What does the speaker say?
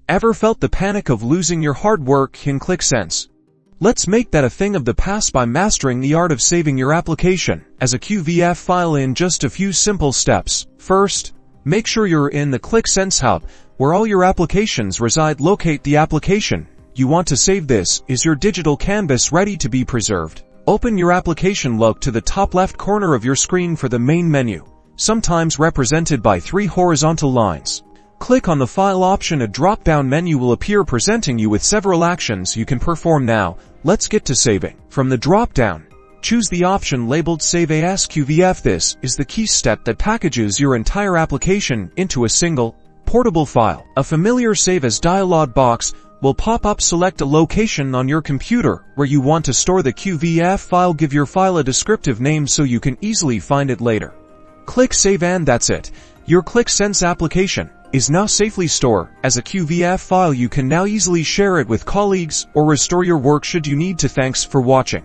Ever felt the panic of losing your hard work in Qlik Sense? Let's make that a thing of the past by mastering the art of saving your application as a QVF file in just a few simple steps. First, make sure you're in the Qlik Sense Hub, where all your applications reside. Locate the application you want to save. This is your digital canvas ready to be preserved. Open your application. Look to the top left corner of your screen for the main menu, sometimes represented by 3 horizontal lines. Click on the File option. A drop-down menu will appear presenting you with several actions you can perform. Now, let's get to saving. From the drop-down, choose the option labeled Save as QVF. This is the key step that packages your entire application into a single, portable file. A familiar Save As dialog box will pop up. Select a location on your computer where you want to store the QVF file. Give your file a descriptive name so you can easily find it later. Click Save, and that's it. Your Qlik Sense application is now safely stored as a QVF file. You can now easily share it with colleagues or restore your work should you need to. Thanks for watching.